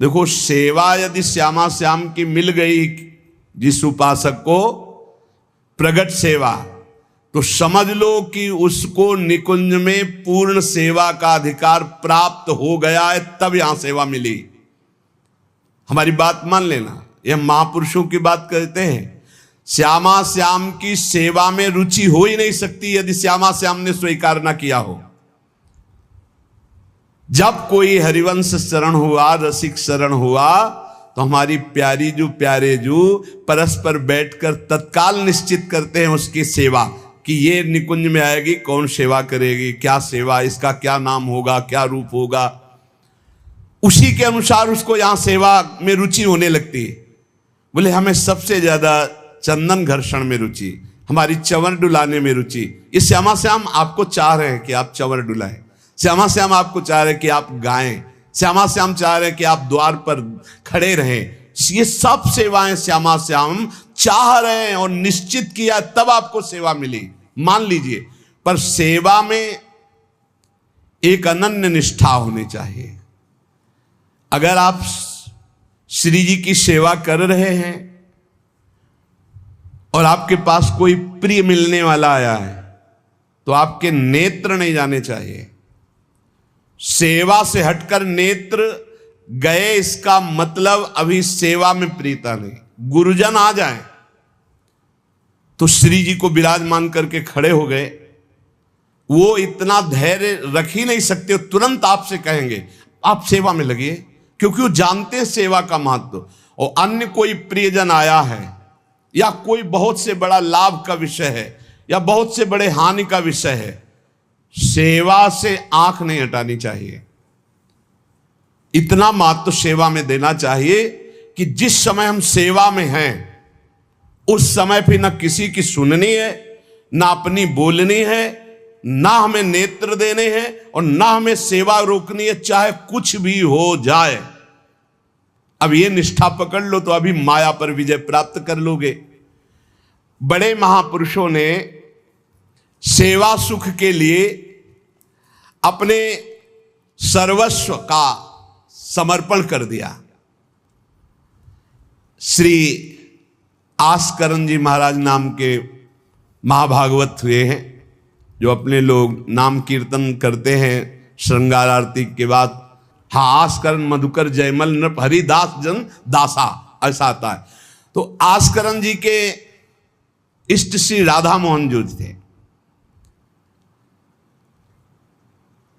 देखो, सेवा यदि श्यामा श्याम की मिल गई जिस उपासक को, प्रगट सेवा, तो समझ लो कि उसको निकुंज में पूर्ण सेवा का अधिकार प्राप्त हो गया है, तब यहां सेवा मिली। हमारी बात मान लेना, यह महापुरुषों की बात कहते हैं। श्यामा श्याम की सेवा में रुचि हो ही नहीं सकती यदि श्यामा श्याम ने स्वीकार ना किया हो। जब कोई हरिवंश शरण हुआ, रसिक शरण हुआ, तो हमारी प्यारी जू प्यारे जू परस्पर बैठकर तत्काल निश्चित करते हैं उसकी सेवा, कि ये निकुंज में आएगी, कौन सेवा करेगी, क्या सेवा, इसका क्या नाम होगा, क्या रूप होगा। उसी के अनुसार उसको यहां सेवा में रुचि होने लगती है। बोले हमें सबसे ज्यादा चंदन घर्षण में रुचि, हमारी चंवर डुलाने में रुचि। ये श्यामा श्याम आपको चाह रहे हैं कि आप चंवर डुलाएं, श्यामा श्याम आपको चाह रहे हैं कि आप गाएं, श्यामा श्याम चाह रहे हैं कि आप द्वार पर खड़े रहें। ये सब सेवाएं श्यामा श्याम चाह रहे हैं और निश्चित किया तब आपको सेवा मिली, मान लीजिए। पर सेवा में एक अनन्य निष्ठा होनी चाहिए। अगर आप श्री जी की सेवा कर रहे हैं और आपके पास कोई प्रिय मिलने वाला आया है, तो आपके नेत्र नहीं जाने चाहिए। सेवा से हटकर नेत्र गए, इसका मतलब अभी सेवा में प्रीता नहीं। गुरुजन आ जाए तो श्री जी को विराजमान करके खड़े हो गए, वो इतना धैर्य रख ही नहीं सकते, तुरंत आपसे कहेंगे आप सेवा में लगिए, क्योंकि वो जानते हैं सेवा का महत्व। और अन्य कोई प्रियजन आया है या कोई बहुत से बड़ा लाभ का विषय है या बहुत से बड़े हानि का विषय है, सेवा से आंख नहीं हटानी चाहिए। इतना महत्व सेवा में देना चाहिए कि जिस समय हम सेवा में हैं उस समय फिर न किसी की सुननी है, ना अपनी बोलनी है, ना हमें नेत्र देने हैं और ना हमें सेवा रोकनी है, चाहे कुछ भी हो जाए। अब ये निष्ठा पकड़ लो तो अभी माया पर विजय प्राप्त कर लोगे। बड़े महापुरुषों ने सेवा सुख के लिए अपने सर्वस्व का समर्पण कर दिया। श्री आस्करण जी महाराज नाम के महाभागवत हुए हैं, जो अपने लोग नाम कीर्तन करते हैं श्रृंगार आरती के बाद। हाँ, आस्करण मधुकर जयमल नृप हरिदास जन दासा, ऐसा आता है। तो आस्करण जी के इष्ट श्री राधा मोहन जो थे,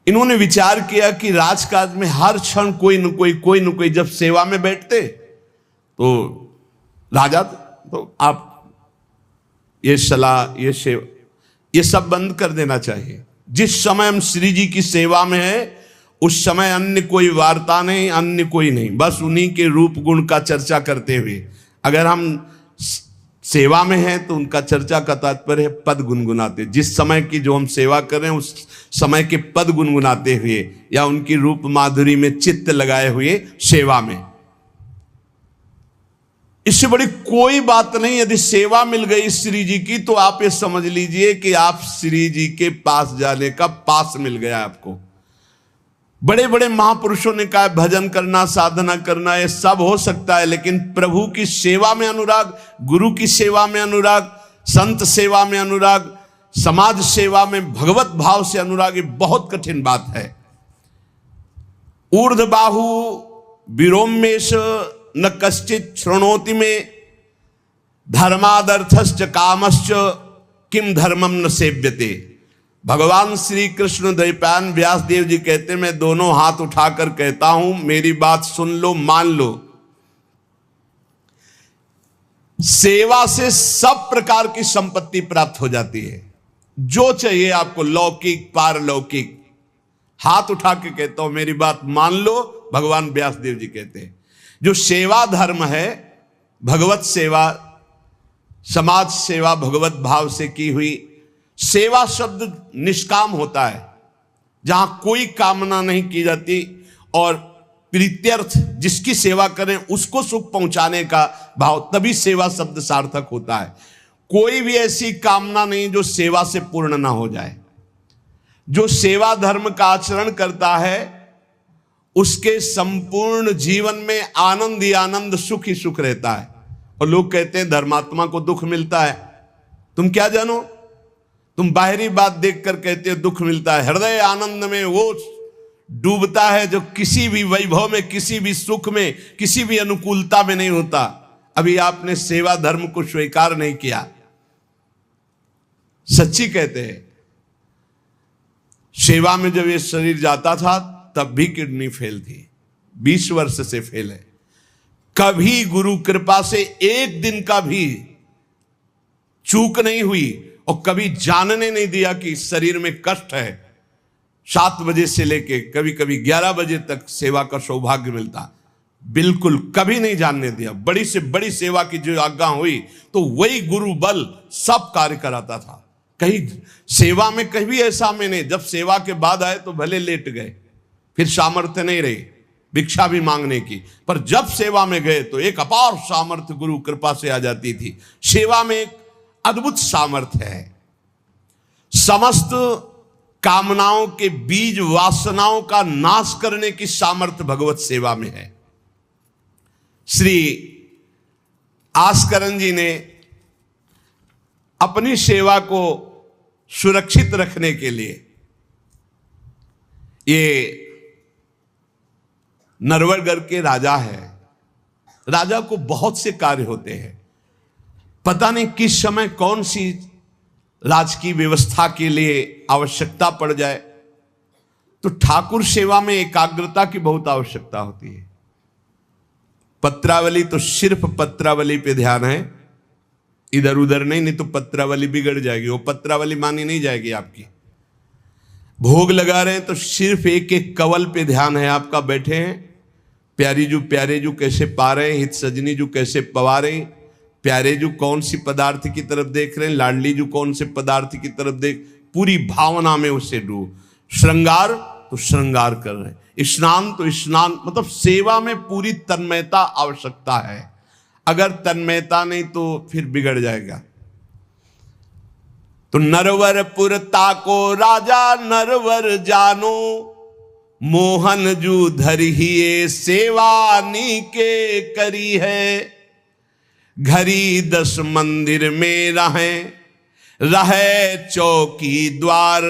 इन्होंने विचार किया कि राजकाज में हर क्षण कोई न कोई जब सेवा में बैठते तो राजा, तो आप ये सलाह, ये सेवा, ये सब बंद कर देना चाहिए। जिस समय हम श्री जी की सेवा में है उस समय अन्य कोई वार्ता नहीं, अन्य कोई नहीं, बस उन्हीं के रूप गुण का चर्चा करते हुए। अगर हम सेवा में हैं तो उनका चर्चा का तात्पर्य है पद गुनगुनाते, जिस समय की जो हम सेवा कर रहे हैं उस समय के पद गुनगुनाते हुए या उनकी रूप माधुरी में चित्त लगाए हुए सेवा में। इससे बड़ी कोई बात नहीं। यदि सेवा मिल गई श्री जी की तो आप ये समझ लीजिए कि आप श्री जी के पास जाने का पास मिल गया आपको। बड़े बड़े महापुरुषों ने कहा भजन करना, साधना करना, ये सब हो सकता है, लेकिन प्रभु की सेवा में अनुराग, गुरु की सेवा में अनुराग, संत सेवा में अनुराग, समाज सेवा में भगवत भाव से अनुराग, ये बहुत कठिन बात है। ऊर्ध्वबाहु विरोमेश न कश्चित शृणोति में धर्मादर्थश्च कामश्च किम धर्मम न सेव्यते। भगवान श्री कृष्ण द्वैपायन व्यास देव जी कहते, मैं दोनों हाथ उठाकर कहता हूं, मेरी बात सुन लो, मान लो। सेवा से सब प्रकार की संपत्ति प्राप्त हो जाती है, जो चाहिए आपको, लौकिक पारलौकिक। हाथ उठा के कहता हूं, मेरी बात मान लो। भगवान व्यास देव जी कहते हैं जो सेवा धर्म है, भगवत सेवा, समाज सेवा भगवत भाव से की हुई सेवा, शब्द निष्काम होता है, जहां कोई कामना नहीं की जाती और प्रीत्यर्थ, जिसकी सेवा करें उसको सुख पहुंचाने का भाव, तभी सेवा शब्द सार्थक होता है। कोई भी ऐसी कामना नहीं जो सेवा से पूर्ण ना हो जाए। जो सेवा धर्म का आचरण करता है उसके संपूर्ण जीवन में आनंद ही आनंद, सुख ही सुख रहता है। और लोग कहते हैं धर्मात्मा को दुख मिलता है। तुम क्या जानो, तुम बाहरी बात देखकर कहते हो दुख मिलता है। हृदय आनंद में वो डूबता है जो किसी भी वैभव में, किसी भी सुख में, किसी भी अनुकूलता में नहीं होता। अभी आपने सेवा धर्म को स्वीकार नहीं किया। सच्ची कहते हैं, सेवा में जब ये शरीर जाता था तब भी किडनी फेल थी, 20 वर्ष से फेल है। कभी गुरु कृपा से एक दिन का भी चूक नहीं हुई और कभी जानने नहीं दिया कि शरीर में कष्ट है। 7 बजे से लेके कभी कभी 11 बजे तक सेवा का सौभाग्य मिलता, बिल्कुल कभी नहीं जानने दिया। बड़ी से बड़ी सेवा की जो आज्ञा हुई तो वही गुरु बल सब कार्य कराता था। कहीं सेवा में कभी ऐसा में नहीं, जब सेवा के बाद आए तो भले लेट गए, फिर सामर्थ्य नहीं रही भिक्षा भी मांगने की, पर जब सेवा में गए तो एक अपार सामर्थ्य गुरु कृपा से आ जाती थी। सेवा में एक अद्भुत सामर्थ्य है। समस्त कामनाओं के बीज, वासनाओं का नाश करने की सामर्थ्य भगवत सेवा में है। श्री आस्करन जी ने अपनी सेवा को सुरक्षित रखने के लिए, ये नरवरगढ़ के राजा है। राजा को बहुत से कार्य होते हैं, पता नहीं किस समय कौन सी राजकीय व्यवस्था के लिए आवश्यकता पड़ जाए, तो ठाकुर सेवा में एकाग्रता की बहुत आवश्यकता होती है। पत्रावली तो सिर्फ पत्रावली पे ध्यान है, इधर उधर नहीं तो पत्रावली बिगड़ जाएगी, वो पत्रावली मानी नहीं जाएगी आपकी। भोग लगा रहे हैं तो सिर्फ एक एक कवल पे ध्यान है आपका। बैठे हैं, प्यारे जू कैसे पा रहे हैं, हित सजनी जू कैसे पवा रहे हैं, प्यारे जू कौन सी पदार्थ की तरफ देख रहे हैं, लाडली जू कौन से पदार्थ की तरफ देख, पूरी भावना में उसे डूब। श्रृंगार तो श्रृंगार कर रहे हैं, स्नान तो स्नान, मतलब सेवा में पूरी तन्मयता आवश्यकता है। अगर तन्मयता नहीं तो फिर बिगड़ जाएगा। तो नरवरपुर ताको राजा नरवर जानो, मोहन जू धरिए सेवा नी के करी है। घरी 10 मंदिर में रहे चौकी द्वार,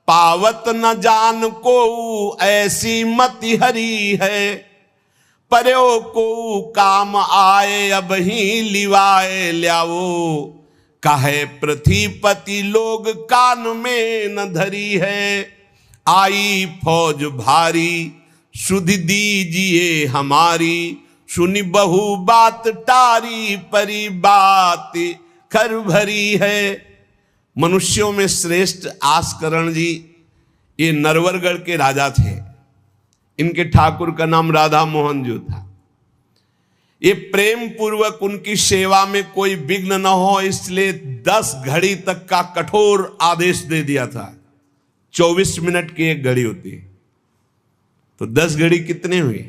पावत न जान को ऐसी मति हरी है। पर्यो को काम आए अब ही लिवाए ल्याओ, काहे पृथ्वीपति लोग कान में न धरी है। आई फौज भारी सुध दीजिए हमारी, सुनी बहु बात टारी परी बात कर भरी है। मनुष्यों में श्रेष्ठ आस्करण जी ये नरवरगढ़ के राजा थे। इनके ठाकुर का नाम राधा मोहन जो था। ये प्रेम पूर्वक उनकी सेवा में कोई विघ्न न हो इसलिए 10 घड़ी तक का कठोर आदेश दे दिया था। 24 मिनट की एक घड़ी होती है, तो 10 घड़ी कितने हुए?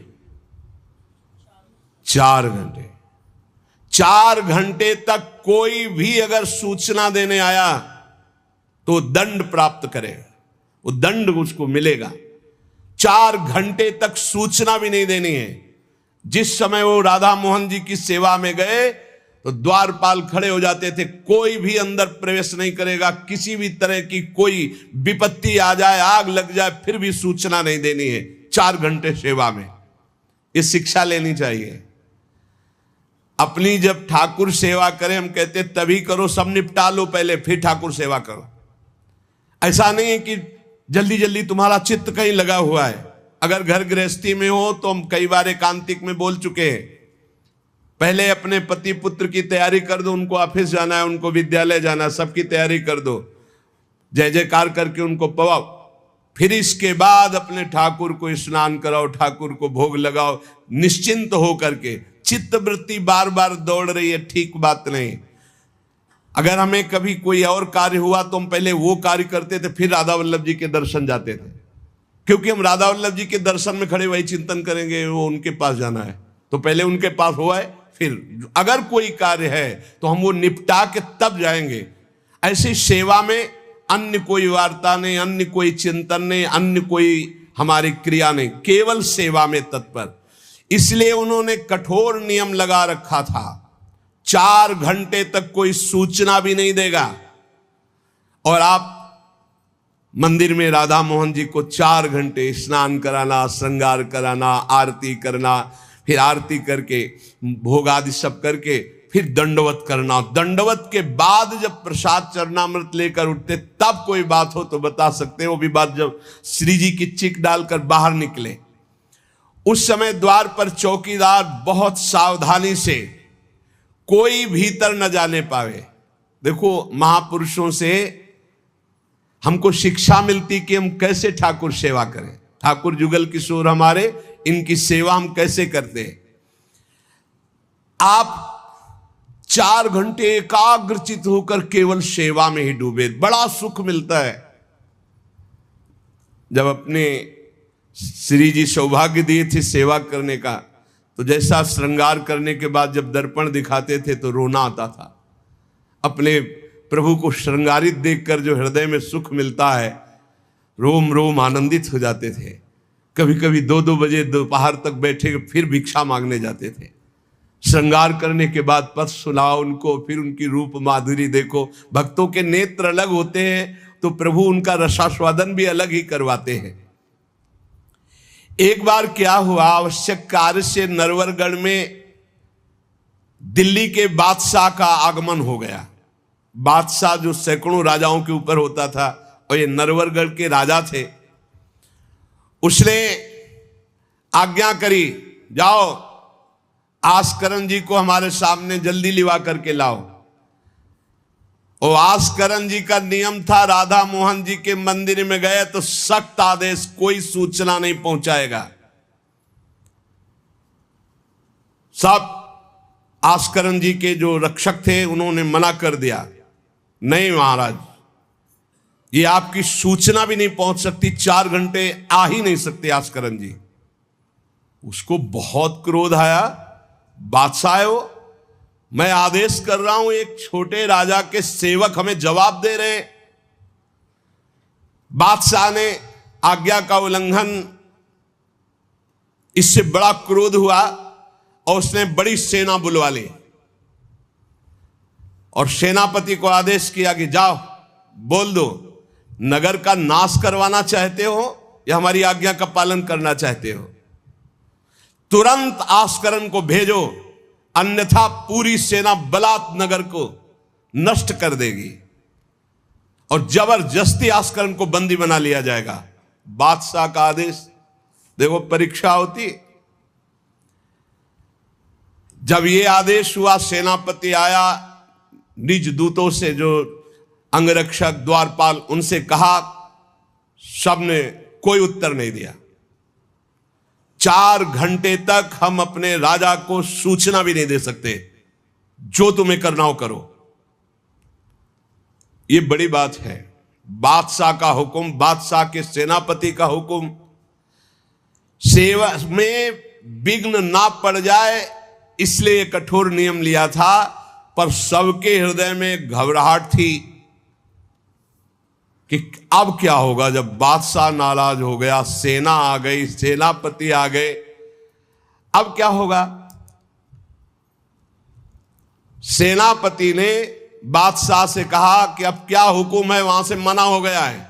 4 घंटे। 4 घंटे तक कोई भी अगर सूचना देने आया तो दंड प्राप्त करेगा, वो दंड उसको मिलेगा। 4 घंटे तक सूचना भी नहीं देनी है। जिस समय वो राधा मोहन जी की सेवा में गए तो द्वारपाल खड़े हो जाते थे, कोई भी अंदर प्रवेश नहीं करेगा। किसी भी तरह की कोई विपत्ति आ जाए, आग लग जाए, फिर भी सूचना नहीं देनी है। 4 घंटे सेवा में ये शिक्षा लेनी चाहिए। अपनी जब ठाकुर सेवा करें, हम कहते तभी करो, सब निपटा लो पहले फिर ठाकुर सेवा करो। ऐसा नहीं है कि जल्दी जल्दी तुम्हारा चित्त कहीं लगा हुआ है। अगर घर गृहस्थी में हो तो हम कई बार एकांतिक में बोल चुके हैं, पहले अपने पति पुत्र की तैयारी कर दो। उनको ऑफिस जाना है, उनको विद्यालय जाना है, सबकी तैयारी कर दो, जय जयकार करके उनको पवाओ। फिर इसके बाद अपने ठाकुर को स्नान कराओ, ठाकुर को भोग लगाओ, निश्चिंत हो करके। चित्त वृत्ति बार बार दौड़ रही है, ठीक बात नहीं। अगर हमें कभी कोई और कार्य हुआ तो हम पहले वो कार्य करते थे, फिर राधा वल्लभ जी के दर्शन जाते थे, क्योंकि हम राधा वल्लभ जी के दर्शन में खड़े वही चिंतन करेंगे, वो उनके पास जाना है तो पहले उनके पास हुआ है, फिर अगर कोई कार्य है तो हम वो निपटा के तब जाएंगे। ऐसी सेवा में अन्य कोई वार्ता नहीं, अन्य कोई चिंतन नहीं, अन्य कोई हमारी क्रिया नहीं, केवल सेवा में तत्पर। इसलिए उन्होंने कठोर नियम लगा रखा था, 4 घंटे तक कोई सूचना भी नहीं देगा। और आप मंदिर में राधा मोहन जी को 4 घंटे स्नान कराना, श्रृंगार कराना, आरती करना, फिर आरती करके भोग आदि सब करके फिर दंडवत करना। दंडवत के बाद जब प्रसाद चरणामृत लेकर उठते तब कोई बात हो तो बता सकते हैं। वो भी बात जब श्री जी की चिक डालकर बाहर निकले, उस समय द्वार पर चौकीदार बहुत सावधानी से कोई भीतर न जाने पावे। देखो, महापुरुषों से हमको शिक्षा मिलती कि हम कैसे ठाकुर सेवा करें। ठाकुर जुगल किशोर हमारे, इनकी सेवा हम कैसे करते हैं। आप 4 घंटे एकाग्रचित होकर केवल सेवा में ही डूबे, बड़ा सुख मिलता है। जब अपने श्री जी सौभाग्य दिए थे सेवा करने का, तो जैसा श्रृंगार करने के बाद जब दर्पण दिखाते थे तो रोना आता था। अपने प्रभु को श्रृंगारित देखकर जो हृदय में सुख मिलता है, रोम रोम आनंदित हो जाते थे। कभी कभी 2-2 बजे दोपहर तक बैठे फिर भिक्षा मांगने जाते थे। श्रृंगार करने के बाद पद सुनाओ उनको, फिर उनकी रूप माधुरी देखो। भक्तों के नेत्र अलग होते हैं तो प्रभु उनका रसास्वादन भी अलग ही करवाते हैं। एक बार क्या हुआ, आवश्यक कार्य से नरवरगढ़ में दिल्ली के बादशाह का आगमन हो गया। बादशाह जो सैकड़ों राजाओं के ऊपर होता था, और ये नरवरगढ़ के राजा थे। उसने आज्ञा करी, जाओ आस्करण जी को हमारे सामने जल्दी लिवा करके लाओ। और आस्करण जी का नियम था, राधा मोहन जी के मंदिर में गए तो सख्त आदेश, कोई सूचना नहीं पहुंचाएगा। सब आस्करण जी के जो रक्षक थे उन्होंने मना कर दिया, नहीं महाराज, ये आपकी सूचना भी नहीं पहुंच सकती, 4 घंटे आ ही नहीं सकते आस्करण जी। उसको बहुत क्रोध आया, बादशाह हो, मैं आदेश कर रहा हूं, एक छोटे राजा के सेवक हमें जवाब दे रहे। बादशाह ने आज्ञा का उल्लंघन, इससे बड़ा क्रोध हुआ और उसने बड़ी सेना बुलवा ली और सेनापति को आदेश किया कि जाओ बोल दो, नगर का नाश करवाना चाहते हो या हमारी आज्ञा का पालन करना चाहते हो। तुरंत आस्करण को भेजो, अन्यथा पूरी सेना बलात् नगर को नष्ट कर देगी और जबरदस्ती आस्करण को बंदी बना लिया जाएगा। बादशाह का आदेश, देखो परीक्षा होती। जब ये आदेश हुआ, सेनापति आया, निज दूतों से जो अंगरक्षक द्वारपाल, उनसे कहा, सबने कोई उत्तर नहीं दिया। 4 घंटे तक हम अपने राजा को सूचना भी नहीं दे सकते, जो तुम्हें करना हो करो। ये बड़ी बात है। बादशाह का हुक्म, बादशाह के सेनापति का हुक्म, सेवा में विघ्न ना पड़ जाए इसलिए कठोर नियम लिया था। पर सबके हृदय में घबराहट थी कि अब क्या होगा जब बादशाह नाराज हो गया, सेना आ गई, सेनापति आ गए, अब क्या होगा। सेनापति ने बादशाह से कहा कि अब क्या हुक्म है, वहां से मना हो गया है,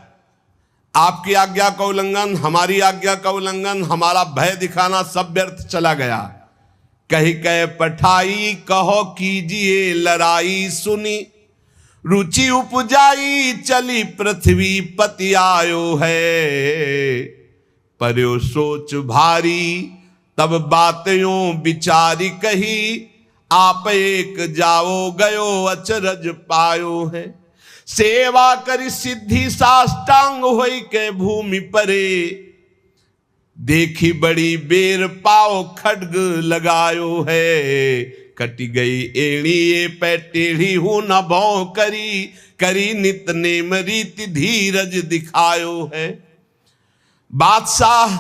आपकी आज्ञा का उल्लंघन, हमारी आज्ञा का उल्लंघन, हमारा भय दिखाना सब व्यर्थ चला गया। कही कह पठाई, कहो कीजिए लड़ाई, सुनी रुचि उपजाई, चली पृथ्वी पति आयो है। पर्यो सोच भारी, तब बातों विचारी कही, आप एक जाओ गयो अचरज पायो है। सेवा करी सिद्धि साष्टांग होई के भूमि परे, देखी बड़ी बेर पाओ खड्ग लगायो है। कटी गई एड़ी ये पै टेढ़ी हूं न भौ करी, करी नित नेम रीति धीरज दिखायो है। बादशाह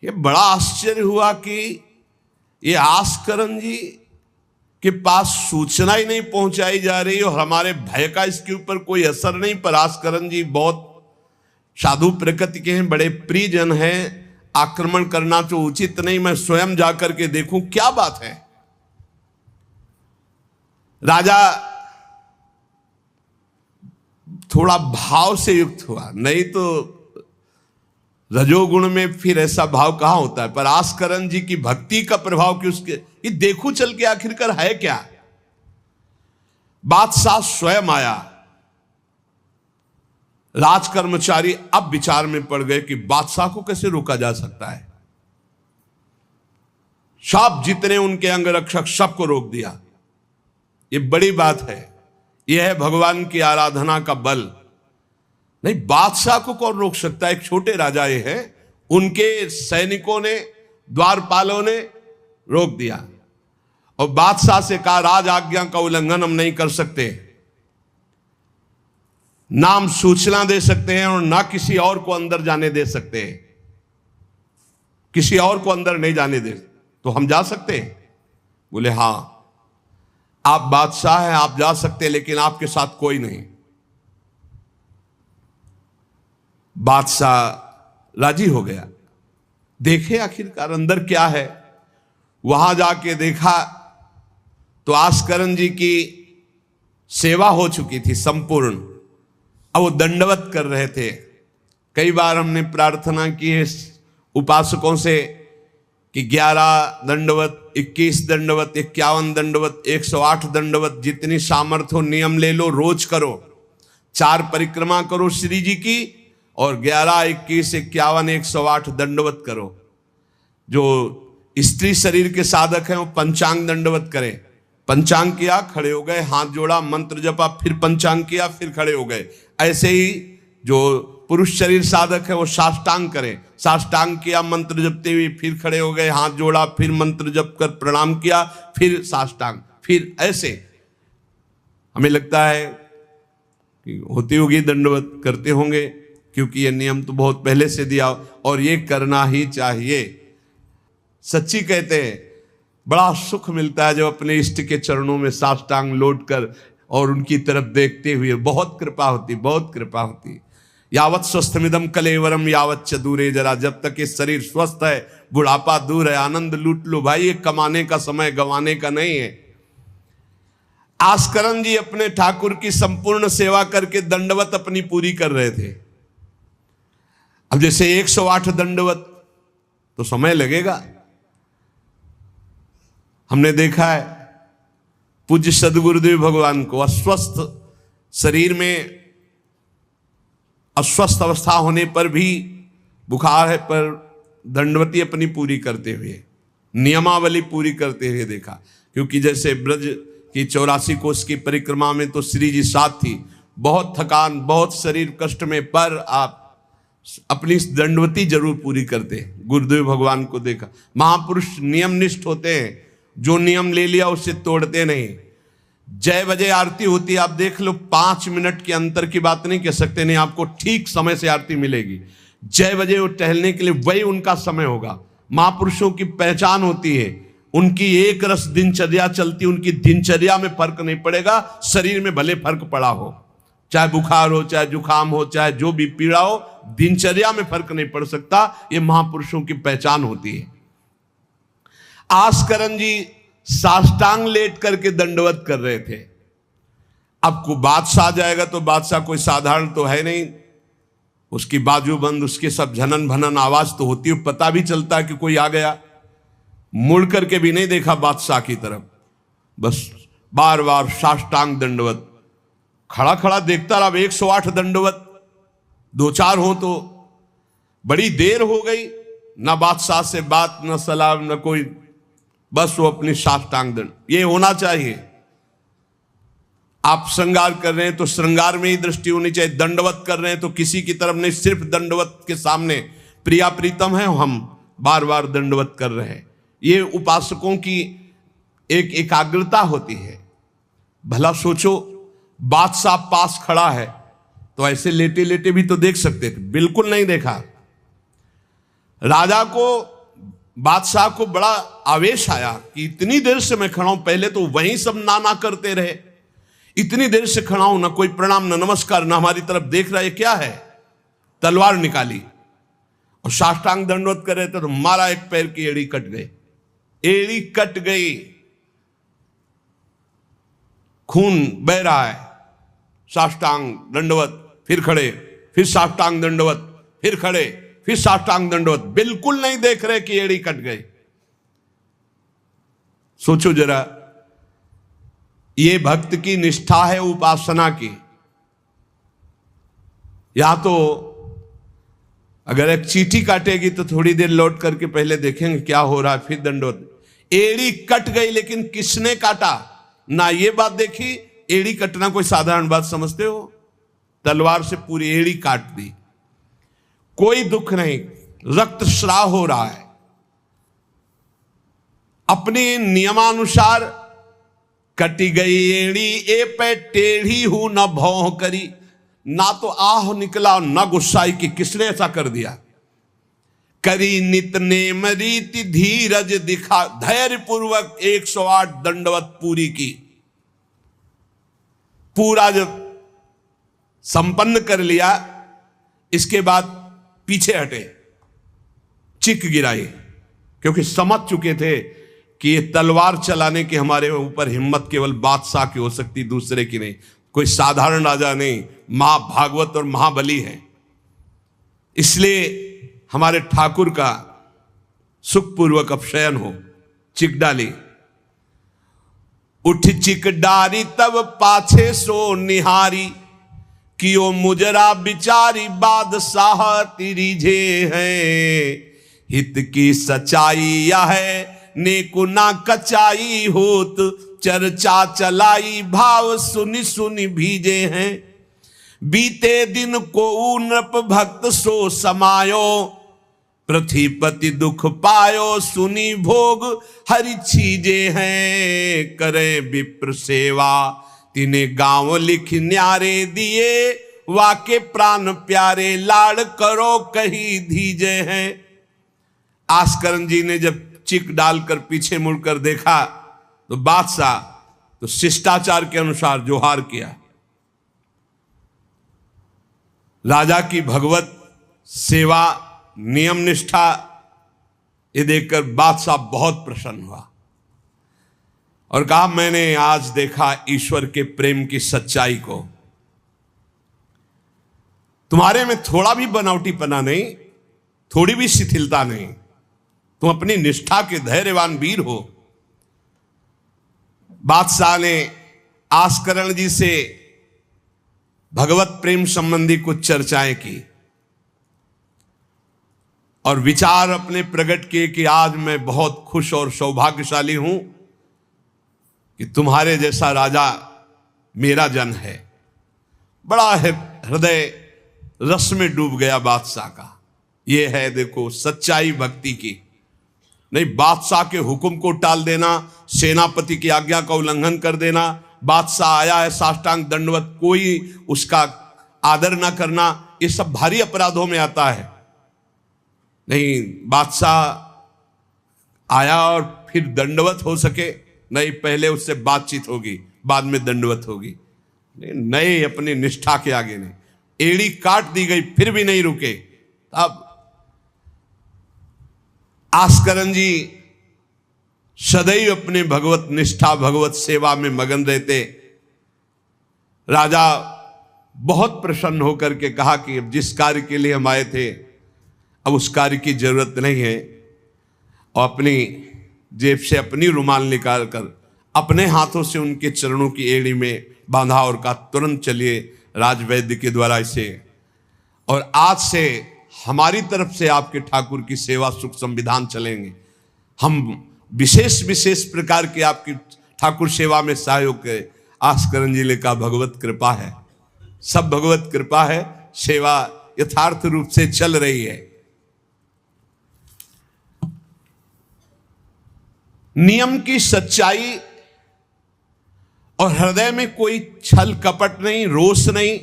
ये बड़ा आश्चर्य हुआ कि ये आस्करण जी के पास सूचना ही नहीं पहुंचाई जा रही और हमारे भय का इसके ऊपर कोई असर नहीं। पर आस्करण जी बहुत साधु प्रकृति के हैं, बड़े प्रियजन हैं, आक्रमण करना तो उचित नहीं, मैं स्वयं जाकर के देखूं क्या बात है। राजा थोड़ा भाव से युक्त हुआ, नहीं तो रजोगुण में फिर ऐसा भाव कहां होता है। पर आस्करण जी की भक्ति का प्रभाव कि उसके ये देखो चल के आखिरकार है क्या। बादशाह स्वयं आया। राज कर्मचारी अब विचार में पड़ गए कि बादशाह को कैसे रोका जा सकता है। सब जितने उनके अंगरक्षक सबको रोक दिया। ये बड़ी बात है, यह है भगवान की आराधना का बल। नहीं, बादशाह को कौन रोक सकता है। एक छोटे राजा ये है, उनके सैनिकों ने, द्वारपालों ने रोक दिया और बादशाह से कहा राज आज्ञा का उल्लंघन हम नहीं कर सकते, नाम सूचना दे सकते हैं और ना किसी और को अंदर जाने दे सकते हैं, किसी और को अंदर नहीं जाने दे, तो हम जा सकते हैं। बोले हां, आप बादशाह हैं, आप जा सकते हैं, लेकिन आपके साथ कोई नहीं। बादशाह राजी हो गया। देखे आखिरकार अंदर क्या है। वहां जाके देखा तो आस्करण जी की सेवा हो चुकी थी संपूर्ण। अब वो दंडवत कर रहे थे। कई बार हमने प्रार्थना की है उपासकों से कि 11 दंडवत, 21 दंडवत, 51 दंडवत, 108 दंडवत, जितनी सामर्थ्य हो नियम ले लो, रोज करो। 4 परिक्रमा करो श्री जी की और 11, 21, 51, 108 दंडवत करो। जो स्त्री शरीर के साधक हैं वो पंचांग दंडवत करें। पंचांग किया, खड़े हो गए, हाथ जोड़ा, मंत्र जपा, फिर पंचांग किया, फिर खड़े हो गए। ऐसे ही जो पुरुष शरीर साधक है वो साष्टांग करें। साष्टांग किया, मंत्र जपते हुए, फिर खड़े हो गए, हाथ जोड़ा, फिर मंत्र जप कर प्रणाम किया, फिर साष्टांग, फिर ऐसे। हमें लगता है कि होती होगी दंडवत, करते होंगे, क्योंकि ये नियम तो बहुत पहले से दिया और ये करना ही चाहिए। सच्ची कहते हैं, बड़ा सुख मिलता है जब अपने इष्ट के चरणों में साष्टांग लौट कर और उनकी तरफ देखते हुए। बहुत कृपा होती, बहुत कृपा होती। यावत स्वस्थमिदम कलेवरम यावत च दूरे जरा, जब तक ये शरीर स्वस्थ है, बुढ़ापा दूर है, आनंद लूट लो भाई। ये कमाने का समय, गंवाने का नहीं है। आस्करण जी अपने ठाकुर की संपूर्ण सेवा करके दंडवत अपनी पूरी कर रहे थे। अब जैसे 108 दंडवत तो समय लगेगा। हमने देखा है पूज्य सदगुरुदेव भगवान को अस्वस्थ शरीर में, अस्वस्थ अवस्था होने पर भी, बुखार है पर दंडवती अपनी पूरी करते हुए, नियमावली पूरी करते हुए देखा। क्योंकि जैसे ब्रज की 84 कोस की परिक्रमा में तो श्री जी साथ थी, बहुत थकान, बहुत शरीर कष्ट में, पर आप अपनी दंडवती जरूर पूरी करते। गुरुदेव भगवान को देखा। महापुरुष नियमनिष्ठ होते हैं, जो नियम ले लिया उसे तोड़ते नहीं। जय बजे आरती होती है, आप देख लो, 5 मिनट के अंतर की बात नहीं कह सकते, नहीं, आपको ठीक समय से आरती मिलेगी। जय बजे वो टहलने के लिए वही उनका समय होगा। महापुरुषों की पहचान होती है, उनकी एक रस दिनचर्या चलती, उनकी दिनचर्या में फर्क नहीं पड़ेगा। शरीर में भले फर्क पड़ा हो, चाहे बुखार हो, चाहे जुकाम हो, चाहे जो भी पीड़ा हो, दिनचर्या में फर्क नहीं पड़ सकता। ये महापुरुषों की पहचान होती है। आस्करण जी साष्टांग लेट करके दंडवत कर रहे थे। अब को बादशाह जाएगा तो बादशाह कोई साधारण तो है नहीं, उसकी बाजूबंद, उसके सब झनन भनन आवाज तो होती है, पता भी चलता है कि कोई आ गया। मुड़ करके भी नहीं देखा बादशाह की तरफ, बस बार बार साष्टांग दंडवत, खड़ा खड़ा देखता रहा। 108 दंडवत 2-4 हो तो बड़ी देर हो गई, ना बादशाह से बात, न सलाम, न कोई, बस वो अपनी साष्टांग दंड। ये होना चाहिए। आप श्रृंगार कर रहे हैं तो श्रृंगार में ही दृष्टि होनी चाहिए। दंडवत कर रहे हैं तो किसी की तरफ नहीं, सिर्फ दंडवत के सामने। प्रिया प्रीतम है, हम बार बार दंडवत कर रहे हैं। ये उपासकों की एक एकाग्रता होती है। भला सोचो, बादशाह पास खड़ा है तो ऐसे लेटे लेटे भी तो देख सकते थे, बिल्कुल नहीं देखा। राजा को, बादशाह को बड़ा आवेश आया कि इतनी देर से मैं खड़ा हूं, पहले तो वहीं सब नाना करते रहे, इतनी देर से खड़ा हूं, ना कोई प्रणाम, ना नमस्कार, ना हमारी तरफ देख रहा है, क्या है। तलवार निकाली और साष्टांग दंडवत कर रहे थे तो मारा, एक पैर की एड़ी कट गई, एड़ी कट गई, खून बह रहा है। साष्टांग दंडवत, फिर खड़े, फिर साष्टांग दंडवत, फिर खड़े, फिर साष्टांग दंडवत, बिल्कुल नहीं देख रहे कि एड़ी कट गई। सोचो जरा, ये भक्त की निष्ठा है उपासना की। या तो अगर एक चींटी काटेगी तो थोड़ी देर लौट करके पहले देखेंगे क्या हो रहा है, फिर दंडवत। एड़ी कट गई, लेकिन किसने काटा ना, ये बात देखी। एड़ी कटना कोई साधारण बात समझते हो? तलवार से पूरी एड़ी काट दी, कोई दुख नहीं, रक्तस्राव हो रहा है। अपने नियमानुसार कटी गई एड़ी, ए पे टेढ़ी हूं न भौं करी, ना तो आह निकला न गुस्साई कि किसने ऐसा कर दिया। करी नित नेम रीति धीरज दिखा, धैर्य पूर्वक 108 दंडवत पूरी की। पूरा जब संपन्न कर लिया, इसके बाद पीछे हटे, चिक गिराई, क्योंकि समझ चुके थे कि ये तलवार चलाने की हमारे ऊपर हिम्मत केवल बादशाह की हो सकती, दूसरे की नहीं। कोई साधारण राजा नहीं, महाभागवत और महाबली है। इसलिए हमारे ठाकुर का सुखपूर्वक अपशयन हो। चिक डाली, उठ चिक डारी तब पाछे सो निहारी, कियो मुजरा बिचारी बादशाह तिरिझे हैं। हित की सच्चाई यह है नेको ना कचाई होत, चर्चा चलाई भाव सुनि सुनि भीजे हैं। बीते दिन को नृप भक्त सो समायो, पृथ्वीपति दुख पायो सुनी भोग हरि छीजे हैं। करे विप्र सेवा तिने गांव लिख न्यारे दिए, वाके प्राण प्यारे लाड़ करो कही धीजे हैं। आस्करण जी ने जब चिक डालकर पीछे मुड़कर देखा तो बादशाह तो शिष्टाचार के अनुसार जोहार किया। राजा की भगवत सेवा, नियम निष्ठा, ये देखकर बादशाह बहुत प्रसन्न हुआ और कहा, मैंने आज देखा ईश्वर के प्रेम की सच्चाई को। तुम्हारे में थोड़ा भी बनावटीपना नहीं, थोड़ी भी शिथिलता नहीं, तुम अपनी निष्ठा के धैर्यवान वीर हो। बादशाह ने आस्करण जी से भगवत प्रेम संबंधी कुछ चर्चाएं की और विचार अपने प्रकट किए कि आज मैं बहुत खुश और सौभाग्यशाली हूं कि तुम्हारे जैसा राजा मेरा जन है। बड़ा हृदय रस में डूब गया बादशाह का। ये है देखो सच्चाई भक्ति की। नहीं, बादशाह के हुक्म को टाल देना, सेनापति की आज्ञा का उल्लंघन कर देना, बादशाह आया है साष्टांग दंडवत, कोई उसका आदर ना करना, ये सब भारी अपराधों में आता है। नहीं, बादशाह आया और फिर दंडवत हो सके, नहीं, पहले उससे बातचीत होगी, बाद में दंडवत होगी। नए अपनी निष्ठा के आगे नहीं। एड़ी काट दी गई फिर भी नहीं रुके। अब आस्करण जी सदैव अपने भगवत निष्ठा, भगवत सेवा में मगन रहते। राजा बहुत प्रसन्न होकर के कहा कि अब जिस कार्य के लिए हम आए थे अब उस कार्य की जरूरत नहीं है, और अपनी जेब से अपनी रुमाल निकाल कर अपने हाथों से उनके चरणों की एड़ी में बांधा और कहा, तुरंत चलिए राजवैद्य के द्वारा इसे, और आज से हमारी तरफ से आपके ठाकुर की सेवा सुख संविधान चलेंगे। हम विशेष विशेष प्रकार की आपकी ठाकुर सेवा में सहयोग करें। आस्करण जी ने कहा, भगवत कृपा है, सब भगवत कृपा है, सेवा यथार्थ रूप से चल रही है। नियम की सच्चाई और हृदय में कोई छल कपट नहीं, रोष नहीं,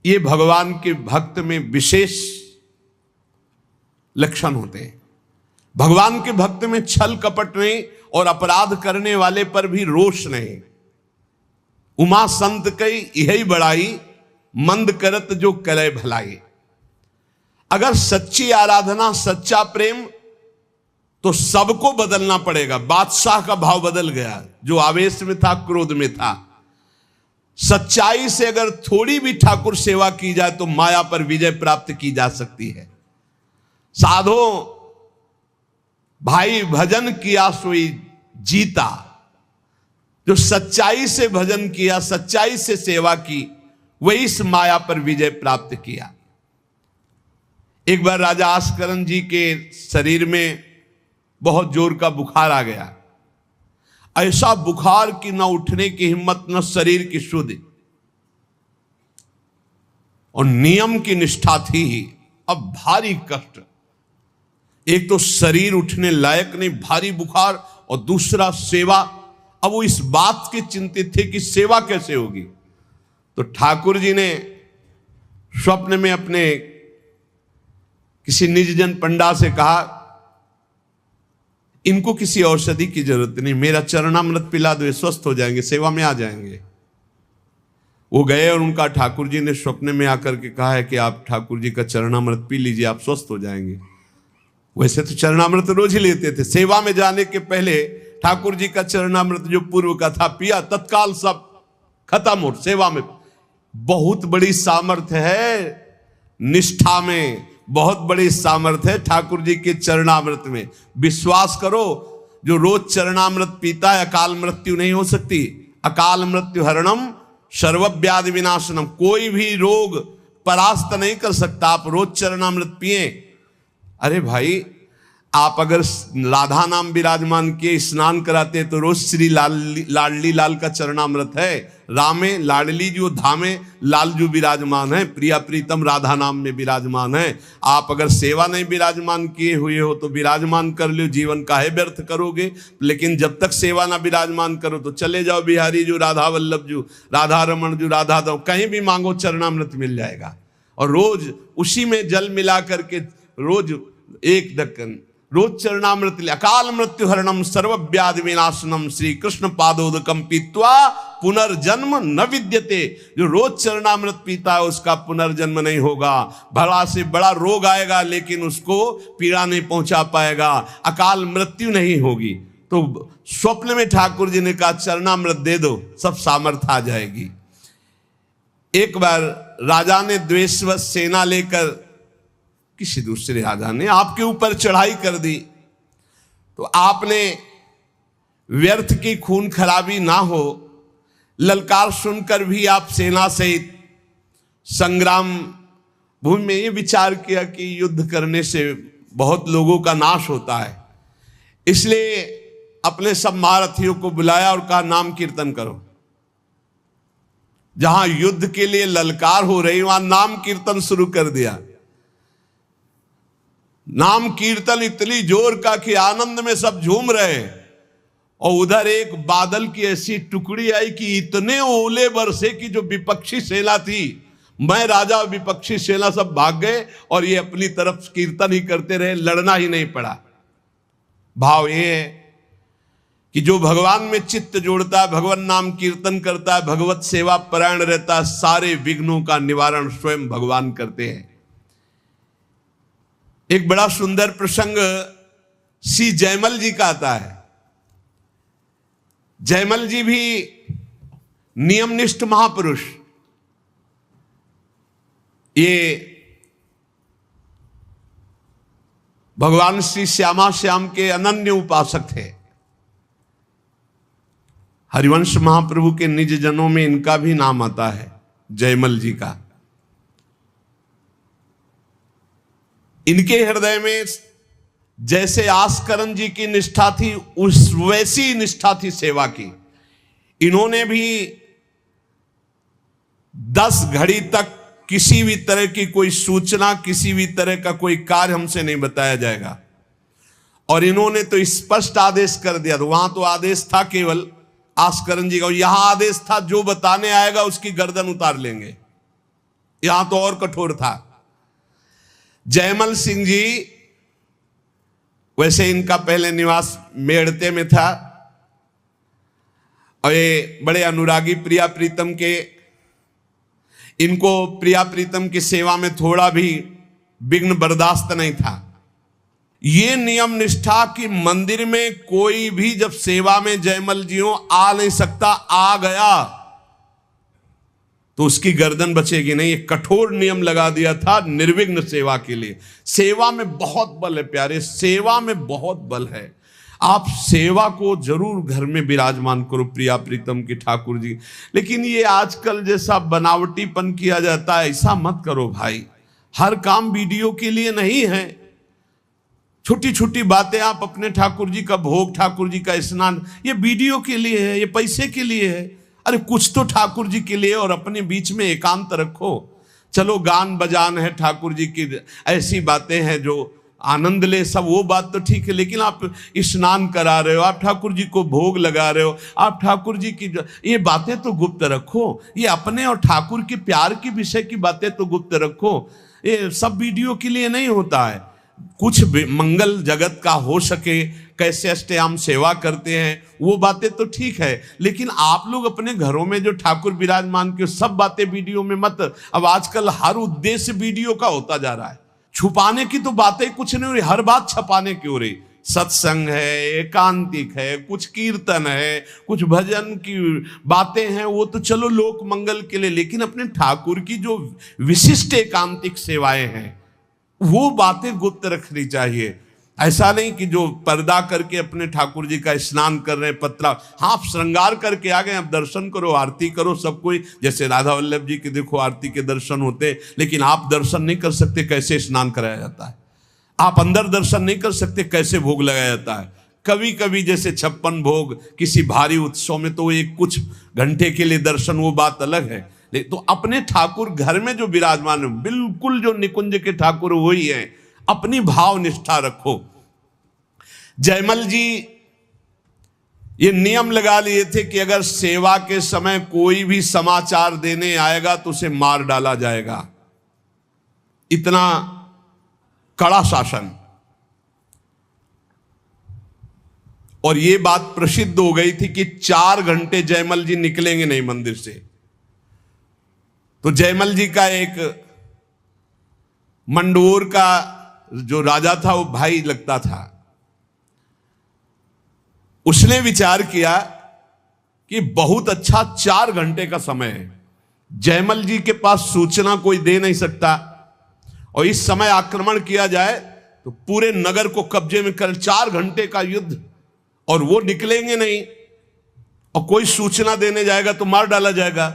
ये भगवान के भक्त में विशेष लक्षण होते हैं। भगवान के भक्त में छल कपट नहीं और अपराध करने वाले पर भी रोष नहीं। उमा संत कई यही बड़ाई, मंद करत जो करे भलाई। अगर सच्ची आराधना, सच्चा प्रेम, तो सबको बदलना पड़ेगा। बादशाह का भाव बदल गया, जो आवेश में था, क्रोध में था। सच्चाई से अगर थोड़ी भी ठाकुर सेवा की जाए तो माया पर विजय प्राप्त की जा सकती है। साधो भाई भजन किया सोई जीता, जो सच्चाई से भजन किया, सच्चाई से सेवा की, वही इस माया पर विजय प्राप्त किया। एक बार राजा आस्करन जी के शरीर में बहुत जोर का बुखार आ गया। ऐसा बुखार कि न उठने की हिम्मत, न शरीर की शुद्धि, और नियम की निष्ठा थी ही। अब भारी कष्ट, एक तो शरीर उठने लायक नहीं, भारी बुखार, और दूसरा सेवा। अब वो इस बात के चिंतित थे कि सेवा कैसे होगी। तो ठाकुर जी ने स्वप्न में अपने किसी निज जन पंडा से कहा, इनको किसी औषधि की जरूरत नहीं, मेरा चरणामृत पिला दो, स्वस्थ हो जाएंगे, सेवा में आ जाएंगे। वो गए और उनका ठाकुर जी ने स्वप्न में आकर के कहा है कि आप ठाकुर जी का चरणामृत पी लीजिए, आप स्वस्थ हो जाएंगे। वैसे तो चरणामृत रोज ही लेते थे, सेवा में जाने के पहले ठाकुर जी का चरणामृत जो पूर्व का था पिया, तत्काल सब खत्म हो सेवा में। बहुत बड़ी सामर्थ्य है निष्ठा में, बहुत बड़ी सामर्थ्य है ठाकुर जी के चरणामृत में। विश्वास करो, जो रोज चरणामृत पीता है अकाल मृत्यु नहीं हो सकती। अकाल मृत्यु हरणम सर्वव्याधि विनाशनम, कोई भी रोग परास्त नहीं कर सकता। आप रोज चरणामृत पिए। अरे भाई, आप अगर राधा नाम विराजमान किए, स्नान कराते तो रोज श्री लाडली लाल का चरणामृत है। रामे लाडली जो धामे लाल जो विराजमान है, प्रिया प्रीतम राधा नाम में विराजमान है। आप अगर सेवा नहीं विराजमान किए हुए हो तो विराजमान कर लो, जीवन काहे व्यर्थ करोगे। लेकिन जब तक सेवा ना विराजमान करो तो चले जाओ बिहारी जो, राधा वल्लभ जो, राधा रमन जो, राधा दो, कहीं भी मांगो चरणामृत मिल जाएगा। और रोज उसी में जल मिला करके रोज एक ढक्कन रोज चरणामृत, अकाल मृत्यु हरणम सर्वव्याधि विनाशनम श्री कृष्ण पादोदकम पीत्वा पुनर्जन्म न विद्यते। जो रोज चरणामृत पीता है उसका पुनर्जन्म नहीं होगा। बड़ा से बड़ा रोग आएगा लेकिन उसको पीड़ा नहीं पहुंचा पाएगा, अकाल मृत्यु नहीं होगी। तो स्वप्न में ठाकुर जी ने कहा चरणामृत दे दो, सब सामर्थ्य आ जाएगी। एक बार राजा ने द्वेषवश सेना लेकर, किसी दूसरे राजा ने आपके ऊपर चढ़ाई कर दी, तो आपने व्यर्थ की खून खराबी ना हो, ललकार सुनकर भी आप सेना सहित संग्राम भूमि में ये विचार किया कि युद्ध करने से बहुत लोगों का नाश होता है। इसलिए अपने सब महारथियों को बुलाया और कहा नाम कीर्तन करो। जहां युद्ध के लिए ललकार हो रही वहां नाम कीर्तन शुरू कर दिया। नाम कीर्तन इतनी जोर का कि आनंद में सब झूम रहे। और उधर एक बादल की ऐसी टुकड़ी आई कि इतने ओले बरसे कि जो विपक्षी सेना थी, मैं राजा और विपक्षी सेना सब भाग गए और ये अपनी तरफ कीर्तन ही करते रहे, लड़ना ही नहीं पड़ा। भाव ये है कि जो भगवान में चित्त जोड़ता है, भगवान नाम कीर्तन करता है, भगवत सेवा परायण रहता है, सारे विघ्नों का निवारण स्वयं भगवान करते हैं। एक बड़ा सुंदर प्रसंग श्री जयमल जी का आता है। जयमल जी भी नियमनिष्ठ महापुरुष, ये भगवान श्री श्यामा श्याम के अनन्य उपासक थे। हरिवंश महाप्रभु के निज जनों में इनका भी नाम आता है, जयमल जी का। इनके हृदय में जैसे आस्करन जी की निष्ठा थी, उस वैसी निष्ठा थी सेवा की। इन्होंने भी 10 घड़ी तक किसी भी तरह की कोई सूचना, किसी भी तरह का कोई कार्य हमसे नहीं बताया जाएगा। और इन्होंने तो स्पष्ट आदेश कर दिया। तो वहां तो आदेश था केवल आस्करन जी का, यहां आदेश था जो बताने आएगा उसकी गर्दन उतार लेंगे। यहां तो और कठोर था। जयमल सिंह जी, वैसे इनका पहले निवास मेड़ते में था और ये बड़े अनुरागी प्रिया प्रीतम के, इनको प्रिया प्रीतम की सेवा में थोड़ा भी विघ्न बर्दाश्त नहीं था। ये नियम निष्ठा कि मंदिर में कोई भी जब सेवा में जयमल जी हो आ नहीं सकता, आ गया तो उसकी गर्दन बचेगी नहीं। एक कठोर नियम लगा दिया था निर्विघ्न सेवा के लिए। सेवा में बहुत बल है प्यारे, सेवा में बहुत बल है। आप सेवा को जरूर घर में विराजमान करो प्रिया प्रीतम की ठाकुर जी, लेकिन ये आजकल जैसा बनावटीपन किया जाता है ऐसा मत करो भाई। हर काम वीडियो के लिए नहीं है। छोटी छोटी बातें, आप अपने ठाकुर जी का भोग, ठाकुर जी का स्नान, ये वीडियो के लिए है, ये पैसे के लिए है। अरे कुछ तो ठाकुर जी के लिए और अपने बीच में एकांत रखो। चलो गान बजान है, ठाकुर जी की ऐसी बातें हैं जो आनंद ले, सब वो बात तो ठीक है, लेकिन आप स्नान करा रहे हो, आप ठाकुर जी को भोग लगा रहे हो, आप ठाकुर जी की ये बातें तो गुप्त रखो। ये अपने और ठाकुर के प्यार की विषय की बातें तो गुप्त रखो। ये सब वीडियो के लिए नहीं होता है। कुछ मंगल जगत का हो सके, कैसे अष्टयाम सेवा करते हैं वो बातें तो ठीक है, लेकिन आप लोग अपने घरों में जो ठाकुर विराजमान के सब बातें वीडियो में मत। अब आजकल हर उद्देश्य वीडियो का होता जा रहा है। छुपाने की तो बातें कुछ नहीं हो रही, हर बात छपाने की हो रही। सत्संग है, एकांतिक है, कुछ कीर्तन है, कुछ भजन की बातें हैं, वो तो चलो लोक मंगल के लिए, लेकिन अपने ठाकुर की जो विशिष्ट एकांतिक सेवाएं हैं वो बातें गुप्त रखनी चाहिए। ऐसा नहीं कि जो पर्दा करके अपने ठाकुर जी का स्नान कर रहे हैं, पत्रा, हाँ आप श्रृंगार करके आ गए, आप दर्शन करो, आरती करो, सब कोई जैसे राधा वल्लभ जी के देखो आरती के दर्शन होते, लेकिन आप दर्शन नहीं कर सकते कैसे स्नान कराया जाता है। आप अंदर दर्शन नहीं कर सकते कैसे भोग लगाया जाता है। कभी कभी जैसे 56 भोग किसी भारी उत्सव में तो एक कुछ घंटे के लिए दर्शन, वो बात अलग है। तो अपने ठाकुर घर में जो विराजमान है, बिल्कुल जो निकुंज के ठाकुर वही है, अपनी भाव निष्ठा रखो। जयमल जी ये नियम लगा लिए थे कि अगर सेवा के समय कोई भी समाचार देने आएगा तो उसे मार डाला जाएगा। इतना कड़ा शासन। और ये बात प्रसिद्ध हो गई थी कि 4 घंटे जयमल जी निकलेंगे नहीं मंदिर से। तो जयमल जी का एक मंडोर का जो राजा था वो भाई लगता था, उसने विचार किया कि बहुत अच्छा 4 घंटे का समय है, जयमल जी के पास सूचना कोई दे नहीं सकता, और इस समय आक्रमण किया जाए तो पूरे नगर को कब्जे में कर 4 घंटे का युद्ध, और वो निकलेंगे नहीं और कोई सूचना देने जाएगा तो मार डाला जाएगा।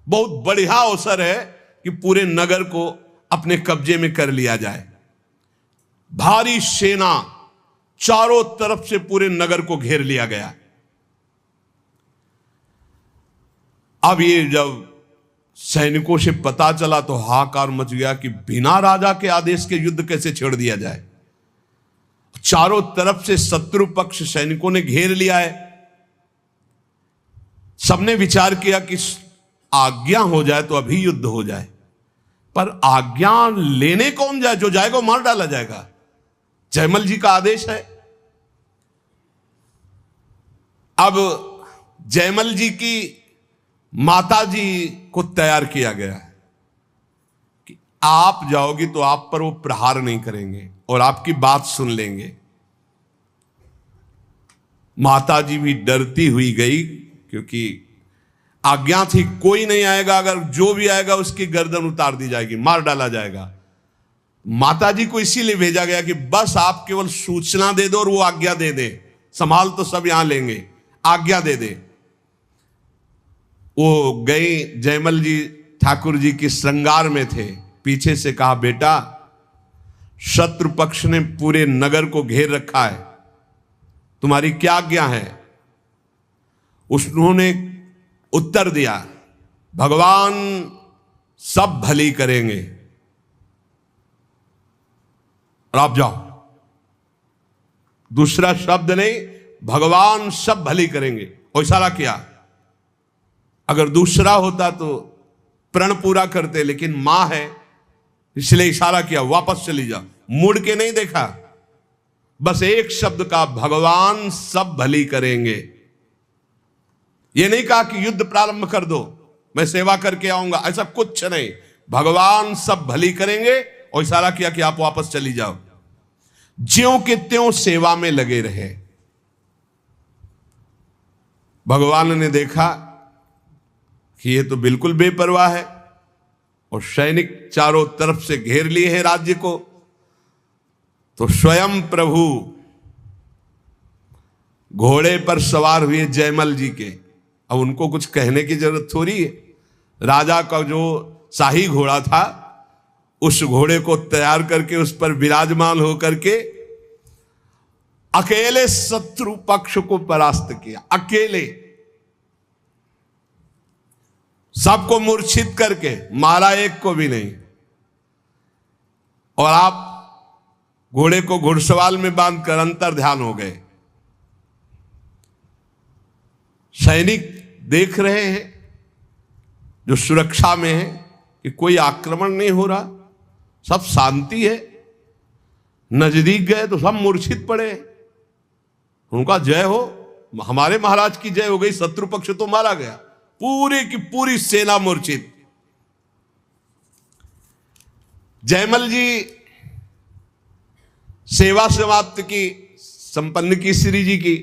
बहुत बढ़िया अवसर है कि पूरे नगर को अपने कब्जे में कर लिया जाए। भारी सेना चारों तरफ से पूरे नगर को घेर लिया गया। अब ये जब सैनिकों से पता चला तो हाहाकार मच गया कि बिना राजा के आदेश के युद्ध कैसे छेड़ दिया जाए। चारों तरफ से शत्रु पक्ष सैनिकों ने घेर लिया है। सबने विचार किया कि आज्ञा हो जाए तो अभी युद्ध हो जाए, पर आज्ञा लेने कौन जाए? जो जाएगा वो मार डाला जाएगा। जयमल जी का आदेश है। अब जयमल जी की माता जी को तैयार किया गया है कि आप जाओगी तो आप पर वो प्रहार नहीं करेंगे और आपकी बात सुन लेंगे। माता जी भी डरती हुई गई, क्योंकि आज्ञा थी कोई नहीं आएगा, अगर जो भी आएगा उसकी गर्दन उतार दी जाएगी, मार डाला जाएगा। माता जी को इसीलिए भेजा गया कि बस आप केवल सूचना दे दो और वो आज्ञा दे दे, संभाल तो सब यहां लेंगे, आज्ञा दे दे। वो गई, जयमल जी ठाकुर जी के श्रृंगार में थे, पीछे से कहा, बेटा शत्रु पक्ष ने पूरे नगर को घेर रखा है, तुम्हारी क्या आज्ञा है? उन्होंने उत्तर दिया, भगवान सब भली करेंगे और आप जाओ। दूसरा शब्द नहीं, भगवान सब भली करेंगे। और इशारा किया, अगर दूसरा होता तो प्रण पूरा करते, लेकिन मां है इसलिए इशारा किया, वापस चली जाओ। मुड़ के नहीं देखा, बस एक शब्द का, भगवान सब भली करेंगे। ये नहीं कहा कि युद्ध प्रारंभ कर दो, मैं सेवा करके आऊंगा, ऐसा कुछ नहीं। भगवान सब भली करेंगे और इशारा किया कि आप वापस चली जाओ। ज्यों के त्यों सेवा में लगे रहे। भगवान ने देखा कि ये तो बिल्कुल बेपरवाह है और सैनिक चारों तरफ से घेर लिए हैं राज्य को, तो स्वयं प्रभु घोड़े पर सवार हुए जयमल जी के। अब उनको कुछ कहने की जरूरत थोड़ी है। राजा का जो शाही घोड़ा था उस घोड़े को तैयार करके उस पर विराजमान होकर के अकेले शत्रु पक्ष को परास्त किया। अकेले सबको मूर्छित करके मारा, एक को भी नहीं। और आप घोड़े को घुड़सवार में बांधकर अंतर ध्यान हो गए। सैनिक देख रहे हैं जो सुरक्षा में है कि कोई आक्रमण नहीं हो रहा, सब शांति है। नजदीक गए तो सब मूर्छित पड़े। उनका जय हो, हमारे महाराज की जय हो गई, शत्रु पक्ष तो मारा गया। पूरी की पूरी सेना मूर्छित। जयमल जी सेवा समाप्त की, संपन्न की श्री जी की,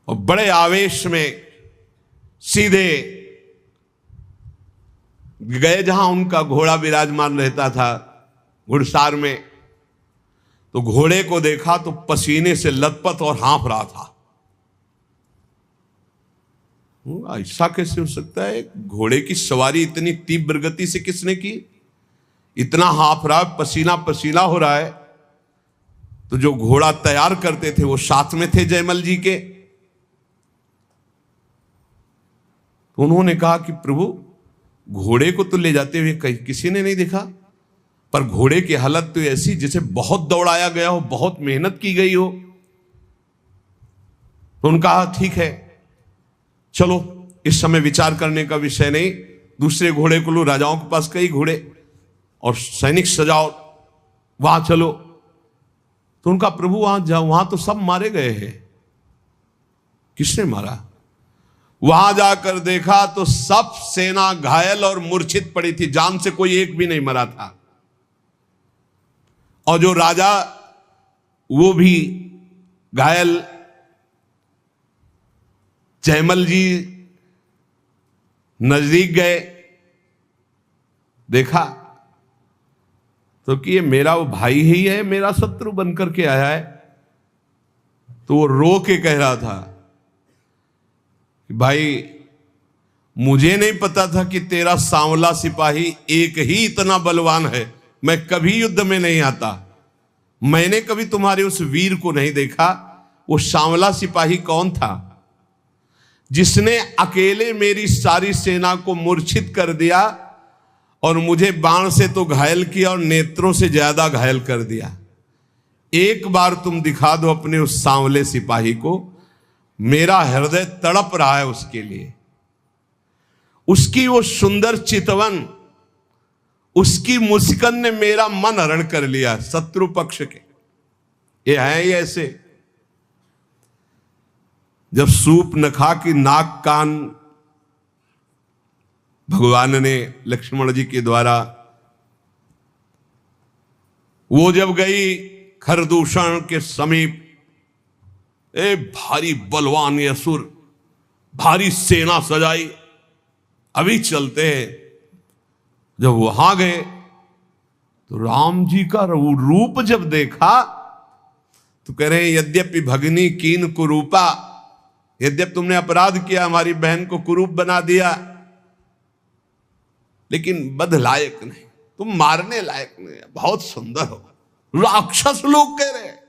और बड़े आवेश में सीधे गए जहां उनका घोड़ा विराजमान रहता था घुड़सार में। तो घोड़े को देखा तो पसीने से लथपथ और हाँफ रहा था। ऐसा कैसे हो सकता है? घोड़े की सवारी इतनी तीव्र गति से किसने की? इतना हाँफ रहा है, पसीना पसीना हो रहा है। तो जो घोड़ा तैयार करते थे वो साथ में थे जयमल जी के। तो उन्होंने कहा कि प्रभु, घोड़े को तो ले जाते हुए कहीं किसी ने नहीं देखा, पर घोड़े की हालत तो ऐसी जैसे बहुत दौड़ाया गया हो, बहुत मेहनत की गई हो। तो उनका कहा ठीक है, चलो, इस समय विचार करने का विषय नहीं, दूसरे घोड़े को लो। राजाओं के पास कई घोड़े और सैनिक सजाओ, वहां चलो। तो उनका प्रभु वहां जाओ, वहां तो सब मारे गए हैं। किसने मारा? वहां जाकर देखा तो सब सेना घायल और मूर्छित पड़ी थी, जान से कोई एक भी नहीं मरा था। और जो राजा वो भी घायल। जयमल जी नजदीक गए, देखा तो कि ये मेरा वो भाई ही है, मेरा शत्रु बनकर के आया है। तो वो रो के कह रहा था कि भाई, मुझे नहीं पता था कि तेरा सांवला सिपाही एक ही इतना बलवान है। मैं कभी युद्ध में नहीं आता, मैंने कभी तुम्हारे उस वीर को नहीं देखा। वो सांवला सिपाही कौन था जिसने अकेले मेरी सारी सेना को मूर्छित कर दिया और मुझे बाण से तो घायल किया और नेत्रों से ज्यादा घायल कर दिया? एक बार तुम दिखा दो अपने उस सांवले सिपाही को, मेरा हृदय तड़प रहा है उसके लिए। उसकी वो सुंदर चितवन, उसकी मुस्कान ने मेरा मन हरण कर लिया। शत्रु पक्ष के ये है ही ऐसे। जब सूप नखा की नाक कान भगवान ने लक्ष्मण जी के द्वारा, वो जब गई खरदूषण के समीप, भारी बलवान ये असुर, भारी सेना सजाई, अभी चलते हैं। जब वहां गए तो राम जी का रूप जब देखा तो कह रहे हैं, यद्यपि भगनी कीन कुरूपा, यद्यपि तुमने अपराध किया, हमारी बहन को कुरूप बना दिया, लेकिन बध लायक नहीं, तुम मारने लायक नहीं, बहुत सुंदर हो। राक्षस लोग कह रहे हैं।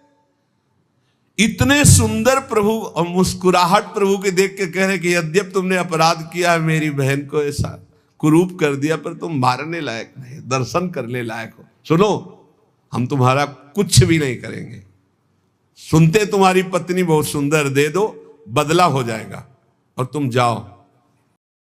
इतने सुंदर प्रभु और मुस्कुराहट प्रभु के देख के कह रहे कि यद्यपि तुमने अपराध किया है, मेरी बहन को ऐसा कुरूप कर दिया, पर तुम मारने लायक नहीं, दर्शन करने लायक हो। सुनो, हम तुम्हारा कुछ भी नहीं करेंगे। सुनते तुम्हारी पत्नी बहुत सुंदर, दे दो, बदला हो जाएगा और तुम जाओ।